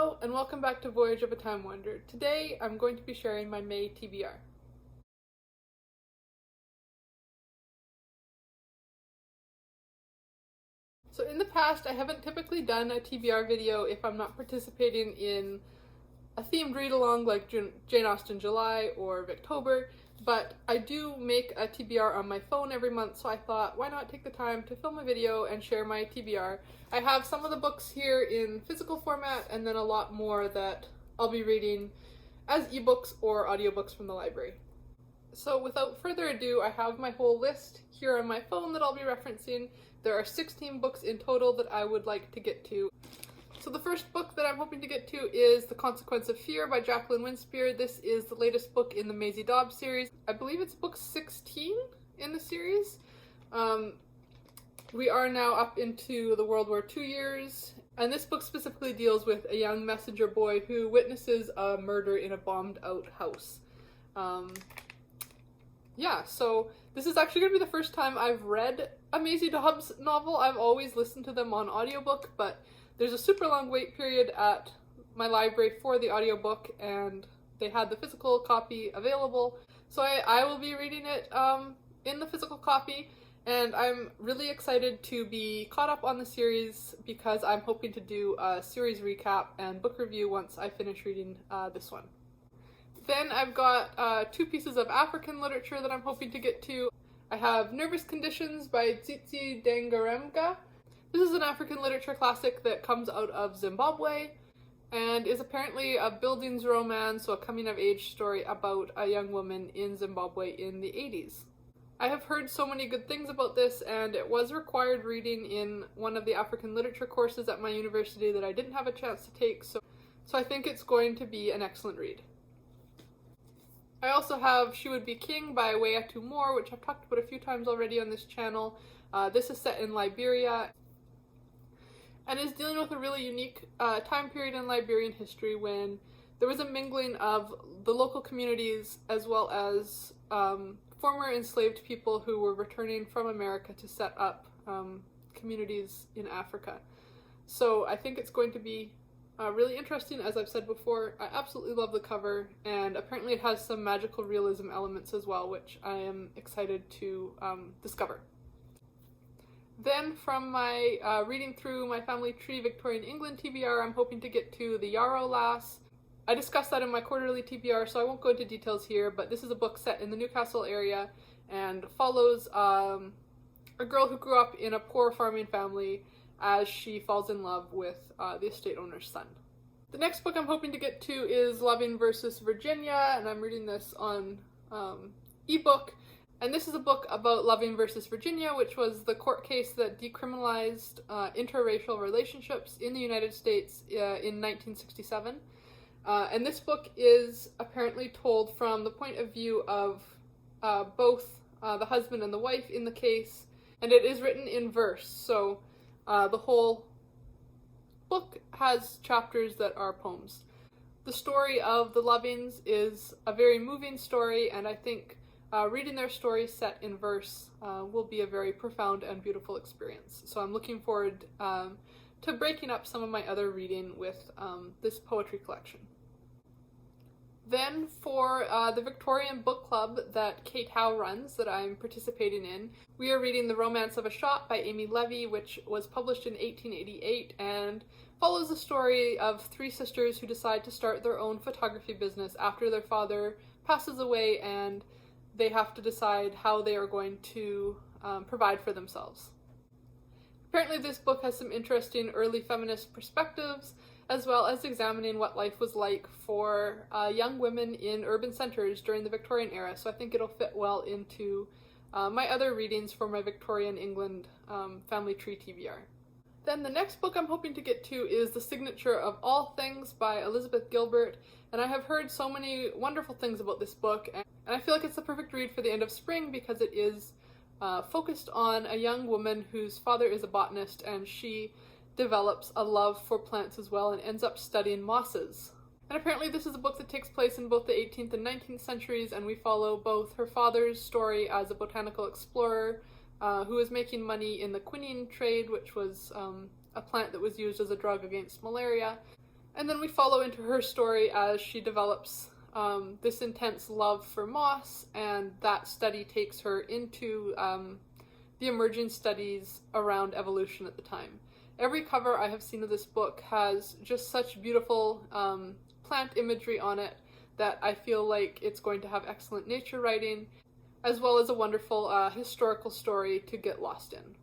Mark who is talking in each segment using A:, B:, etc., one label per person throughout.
A: Hello, and welcome back to Voyage of a Time Wonder. Today, I'm going to be sharing my May TBR. So in the past, I haven't typically done a TBR video if I'm not participating in a themed read-along like Jane Austen July or Victober, but I do make a TBR on my phone every month, so I thought, why not take the time to film a video and share my TBR. I have some of the books here in physical format, and then a lot more that I'll be reading as ebooks or audiobooks from the library. So without further ado, I have my whole list here on my phone that I'll be referencing. There are 16 books in total that I would like to get to. So the first book that I'm hoping to get to is The Consequence of Fear by Jacqueline Winspear. This is the latest book in the Maisie Dobbs series. I believe it's book 16 in the series. We are now up into the World War II years, and this book specifically deals with a young messenger boy who witnesses a murder in a bombed out house. So this is actually going to be the first time I've read a Maisie Dobbs novel. I've always listened to them on audiobook, but there's a super long wait period at my library for the audiobook, and they had the physical copy available. So I will be reading it in the physical copy, and I'm really excited to be caught up on the series because I'm hoping to do a series recap and book review once I finish reading this one. Then I've got two pieces of African literature that I'm hoping to get to. I have Nervous Conditions by Tsitsi Dangarembga. This is an African literature classic that comes out of Zimbabwe and is apparently a buildings romance, so a coming-of-age story about a young woman in Zimbabwe in the 80s. I have heard so many good things about this, and it was required reading in one of the African literature courses at my university that I didn't have a chance to take, so I think it's going to be an excellent read. I also have She Would Be King by Wayetu, which I've talked about a few times already on this channel. This is set in Liberia and is dealing with a really unique time period in Liberian history when there was a mingling of the local communities as well as former enslaved people who were returning from America to set up communities in Africa. So I think it's going to be really interesting. As I've said before, I absolutely love the cover, and apparently it has some magical realism elements as well, which I am excited to discover. Then from my reading through my family tree Victorian England TBR, I'm hoping to get to The Jarrow Lass. I discussed that in my quarterly TBR, so I won't go into details here, but this is a book set in the Newcastle area and follows a girl who grew up in a poor farming family as she falls in love with the estate owner's son. The next book I'm hoping to get to is Loving versus Virginia, and I'm reading this on ebook. And this is a book about Loving versus Virginia, which was the court case that decriminalized interracial relationships in the United States in 1967. And this book is apparently told from the point of view of both the husband and the wife in the case, and it is written in verse, so the whole book has chapters that are poems. The story of the Lovings is a very moving story, and I think reading their story set in verse will be a very profound and beautiful experience. So I'm looking forward to breaking up some of my other reading with this poetry collection. Then for the Victorian book club that Kate Howe runs, that I'm participating in, we are reading The Romance of a Shot by Amy Levy, which was published in 1888 and follows the story of three sisters who decide to start their own photography business after their father passes away, and they have to decide how they are going to provide for themselves. Apparently this book has some interesting early feminist perspectives, as well as examining what life was like for young women in urban centers during the Victorian era, so I think it'll fit well into my other readings for my Victorian England family tree TBR. Then the next book I'm hoping to get to is The Signature of All Things by Elizabeth Gilbert, and I have heard so many wonderful things about this book, and I feel like it's the perfect read for the end of spring because it is focused on a young woman whose father is a botanist, and she develops a love for plants as well and ends up studying mosses. And apparently this is a book that takes place in both the 18th and 19th centuries, and we follow both her father's story as a botanical explorer who was making money in the quinine trade, which was a plant that was used as a drug against malaria, And then we follow into her story as she develops this intense love for moss, and that study takes her into the emerging studies around evolution at the time. Every cover I have seen of this book has just such beautiful plant imagery on it that I feel like it's going to have excellent nature writing, as well as a wonderful historical story to get lost in.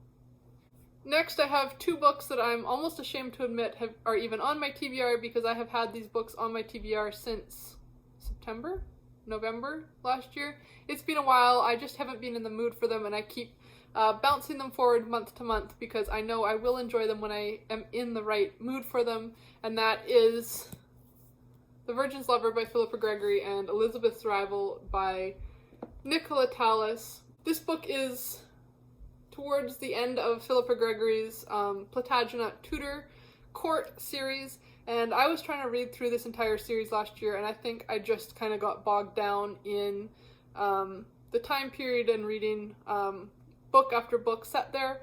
A: Next, I have two books that I'm almost ashamed to admit are even on my TBR, because I have had these books on my TBR since November last year. It's been a while, I just haven't been in the mood for them, and I keep bouncing them forward month to month because I know I will enjoy them when I am in the right mood for them, and that is The Virgin's Lover by Philippa Gregory and Elizabeth's Rival by Nicola Tallis. This book is towards the end of Philippa Gregory's Plantagenet Tudor Court series, and I was trying to read through this entire series last year, and I think I just kind of got bogged down in the time period and reading book after book set there.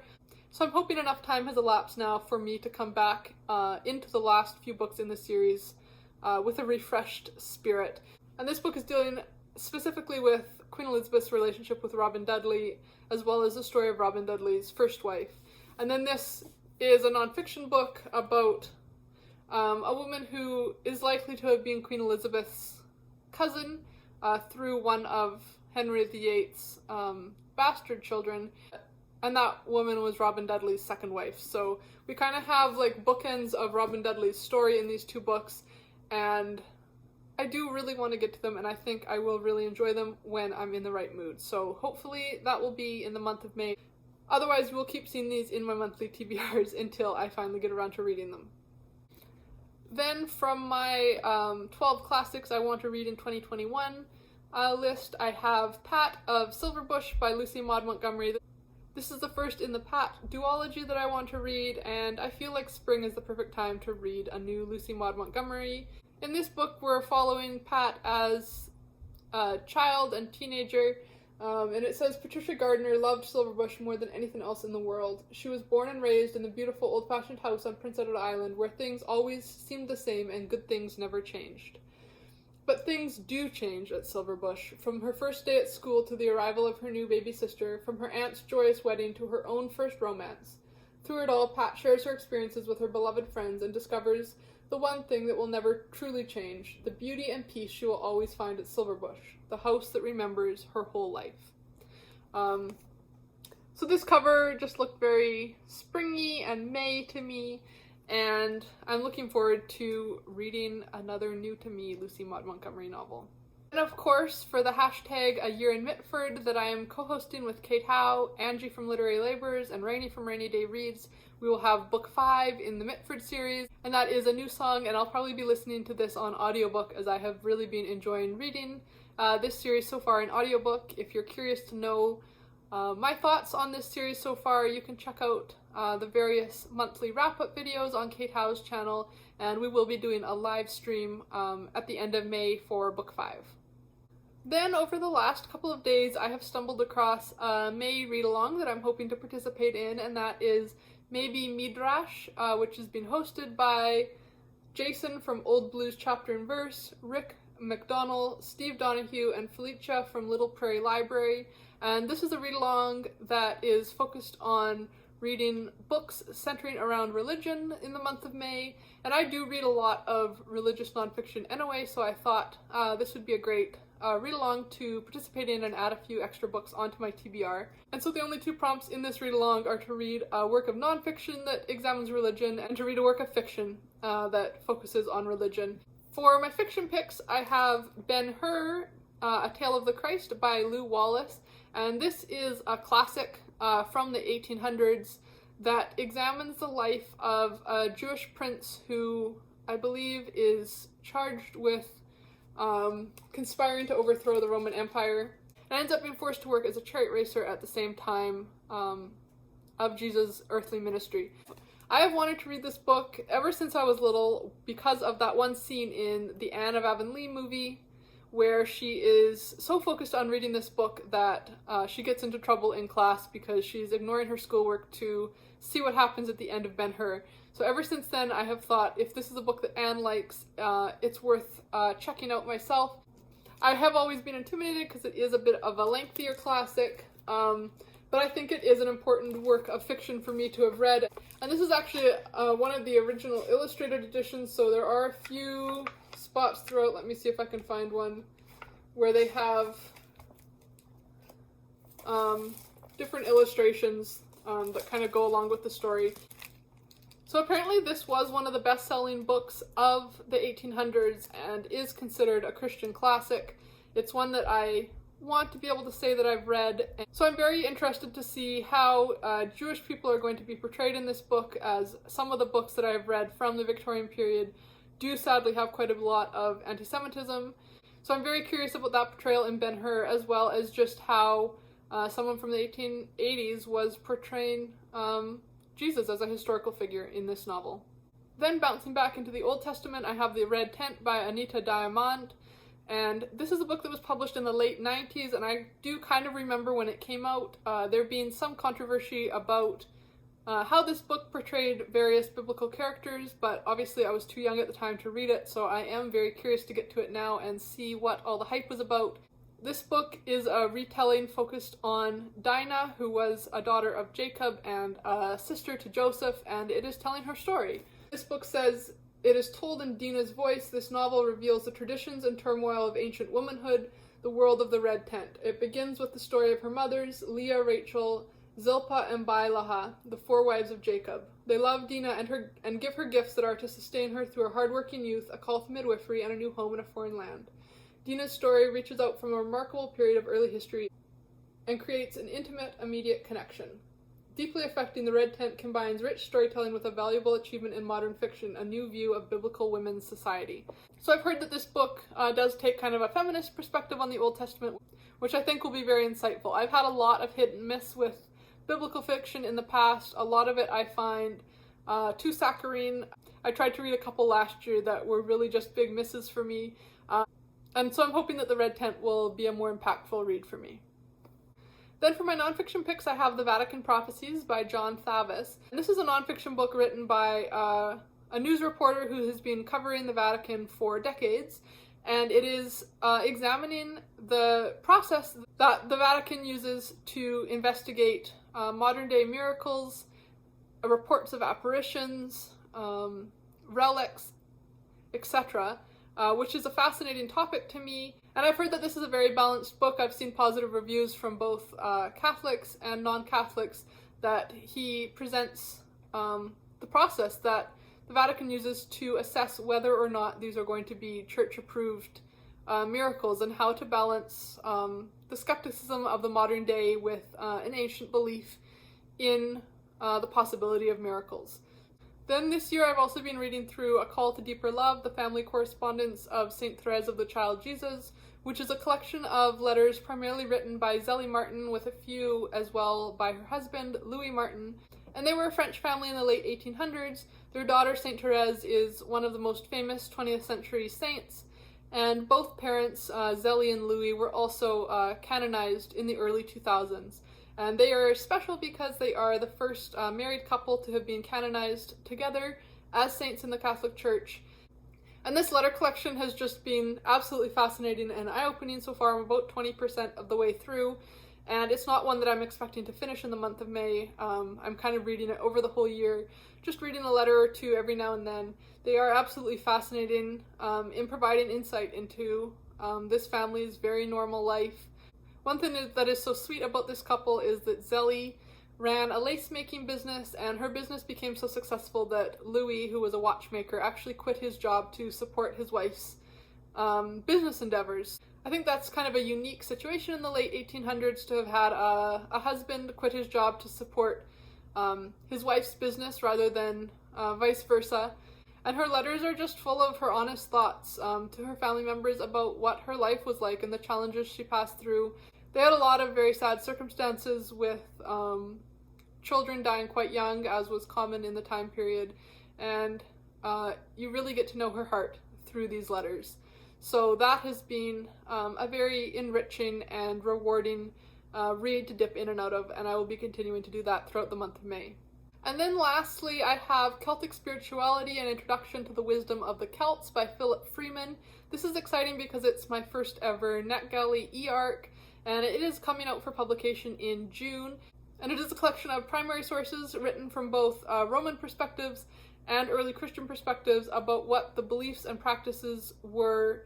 A: So I'm hoping enough time has elapsed now for me to come back into the last few books in the series with a refreshed spirit. And this book is dealing specifically with Queen Elizabeth's relationship with Robin Dudley, as well as the story of Robin Dudley's first wife. And then this is a nonfiction book about a woman who is likely to have been Queen Elizabeth's cousin through one of Henry VIII's bastard children, and that woman was Robin Dudley's second wife. So we kind of have like bookends of Robin Dudley's story in these two books, and I do really want to get to them, and I think I will really enjoy them when I'm in the right mood. So hopefully that will be in the month of May. Otherwise, you will keep seeing these in my monthly TBRs until I finally get around to reading them. Then from my 12 classics I want to read in 2021 list, I have Pat of Silverbush by Lucy Maud Montgomery. This is the first in the Pat duology that I want to read, and I feel like spring is the perfect time to read a new Lucy Maud Montgomery. In this book, we're following Pat as a child and teenager, and it says Patricia Gardner loved Silverbush more than anything else in the world. She was born and raised in the beautiful old-fashioned house on Prince Edward Island, where things always seemed the same and good things never changed. But things do change at Silverbush, from her first day at school to the arrival of her new baby sister, from her aunt's joyous wedding to her own first romance. Through it all, Pat shares her experiences with her beloved friends and discovers the one thing that will never truly change, the beauty and peace she will always find at Silverbush, the house that remembers her whole life. So this cover just looked very springy and May to me, and I'm looking forward to reading another new to me Lucy Maud Montgomery novel. And of course, for the hashtag A Year in Mitford that I am co-hosting with Kate Howe, Angie from Literary Labours, and Rainey from Rainy Day Reads, we will have book 5 in the Mitford series, and that is a new song, and I'll probably be listening to this on audiobook as I have really been enjoying reading this series so far in audiobook. If you're curious to know my thoughts on this series so far, you can check out the various monthly wrap-up videos on Kate Howe's channel, and we will be doing a live stream at the end of May for book 5. Then over the last couple of days, I have stumbled across a May read-along that I'm hoping to participate in, and that is Maybe Midrash, which has been hosted by Jason from Old Blues Chapter and Verse, Rick McDonald, Steve Donahue, and Felicia from Little Prairie Library. And this is a read-along that is focused on reading books centering around religion in the month of May. And I do read a lot of religious nonfiction anyway, so I thought this would be a great read-along to participate in and add a few extra books onto my TBR. And so the only two prompts in this read-along are to read a work of nonfiction that examines religion and to read a work of fiction that focuses on religion. For my fiction picks, I have Ben-Hur, A Tale of the Christ by Lew Wallace, and this is a classic from the 1800s that examines the life of a Jewish prince who I believe is charged with conspiring to overthrow the Roman Empire, and ends up being forced to work as a chariot racer at the same time of Jesus' earthly ministry. I have wanted to read this book ever since I was little because of that one scene in the Anne of Avonlea movie where she is so focused on reading this book that she gets into trouble in class because she's ignoring her schoolwork to see what happens at the end of Ben-Hur. So ever since then, I have thought, if this is a book that Anne likes, it's worth checking out myself. I have always been intimidated because it is a bit of a lengthier classic, but I think it is an important work of fiction for me to have read. And this is actually one of the original illustrated editions, so there are a few spots throughout. Let me see if I can find one where they have different illustrations that kind of go along with the story. So apparently this was one of the best-selling books of the 1800s and is considered a Christian classic. It's one that I want to be able to say that I've read. So I'm very interested to see how Jewish people are going to be portrayed in this book, as some of the books that I've read from the Victorian period do sadly have quite a lot of anti-Semitism. So I'm very curious about that portrayal in Ben-Hur, as well as just how someone from the 1880s was portraying Jesus as a historical figure in this novel. Then bouncing back into the Old Testament, I have The Red Tent by Anita Diamant, and this is a book that was published in the late 90s, and I do kind of remember when it came out, there being some controversy about how this book portrayed various biblical characters, but obviously I was too young at the time to read it, so I am very curious to get to it now and see what all the hype was about. This book is a retelling focused on Dinah, who was a daughter of Jacob and a sister to Joseph, and it is telling her story. This book says, "It is told in Dinah's voice. This novel reveals the traditions and turmoil of ancient womanhood, the world of the Red Tent. It begins with the story of her mothers, Leah, Rachel, Zilpah, and Bilhah, the 4 wives of Jacob. They love Dinah and give her gifts that are to sustain her through her hardworking youth, a call to midwifery, and a new home in a foreign land. Dinah's story reaches out from a remarkable period of early history and creates an intimate, immediate connection. Deeply affecting, The Red Tent combines rich storytelling with a valuable achievement in modern fiction, a new view of biblical women's society." So I've heard that this book does take kind of a feminist perspective on the Old Testament, which I think will be very insightful. I've had a lot of hit and miss with biblical fiction in the past. A lot of it I find too saccharine. I tried to read a couple last year that were really just big misses for me. And so I'm hoping that The Red Tent will be a more impactful read for me. Then for my nonfiction picks, I have The Vatican Prophecies by John Thavis. And this is a nonfiction book written by a news reporter who has been covering the Vatican for decades. And it is examining the process that the Vatican uses to investigate modern-day miracles, reports of apparitions, relics, etc., which is a fascinating topic to me. And I've heard that this is a very balanced book. I've seen positive reviews from both Catholics and non-Catholics that he presents the process that the Vatican uses to assess whether or not these are going to be church-approved miracles, and how to balance the skepticism of the modern day with an ancient belief in the possibility of miracles. Then this year I've also been reading through A Call to Deeper Love, the family correspondence of St. Therese of the Child Jesus, which is a collection of letters primarily written by Zélie Martin, with a few as well by her husband, Louis Martin. And they were a French family in the late 1800s. Their daughter, St. Therese, is one of the most famous 20th century saints, and both parents, Zélie and Louis, were also canonized in the early 2000s. And they are special because they are the first married couple to have been canonized together as saints in the Catholic Church. And this letter collection has just been absolutely fascinating and eye-opening so far. I'm about 20% of the way through, and it's not one that I'm expecting to finish in the month of May. I'm kind of reading it over the whole year, just reading a letter or two every now and then. They are absolutely fascinating in providing insight into this family's very normal life. One thing that is so sweet about this couple is that Zélie ran a lace-making business, and her business became so successful that Louis, who was a watchmaker, actually quit his job to support his wife's business endeavors. I think that's kind of a unique situation in the late 1800s to have had a husband quit his job to support his wife's business rather than vice versa. And her letters are just full of her honest thoughts to her family members about what her life was like and the challenges she passed through. They had a lot of very sad circumstances with children dying quite young, as was common in the time period, and you really get to know her heart through these letters. So that has been a very enriching and rewarding read to dip in and out of, and I will be continuing to do that throughout the month of May. And then lastly, I have Celtic Spirituality, An Introduction to the Wisdom of the Celts by Philip Freeman. This is exciting because it's my first ever NetGalley e-arc, and it is coming out for publication in June. And it is a collection of primary sources written from both Roman perspectives and early Christian perspectives about what the beliefs and practices were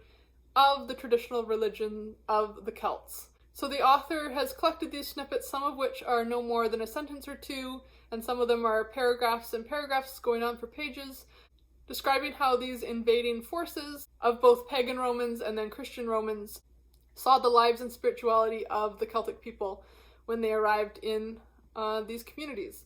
A: of the traditional religion of the Celts. So the author has collected these snippets, some of which are no more than a sentence or two, and some of them are paragraphs and paragraphs going on for pages, describing how these invading forces of both pagan Romans and then Christian Romans saw the lives and spirituality of the Celtic people when they arrived in these communities.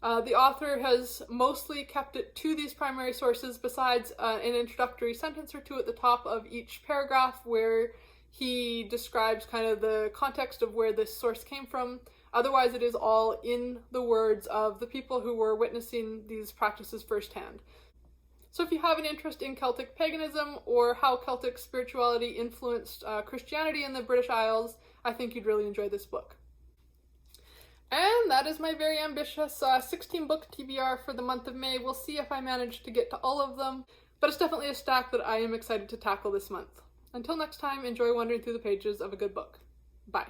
A: The author has mostly kept it to these primary sources, besides an introductory sentence or two at the top of each paragraph where he describes kind of the context of where this source came from. Otherwise, it is all in the words of the people who were witnessing these practices firsthand. So if you have an interest in Celtic paganism or how Celtic spirituality influenced Christianity in the British Isles, I think you'd really enjoy this book. And that is my very ambitious 16-book TBR for the month of May. We'll see if I manage to get to all of them, but it's definitely a stack that I am excited to tackle this month. Until next time, enjoy wandering through the pages of a good book. Bye.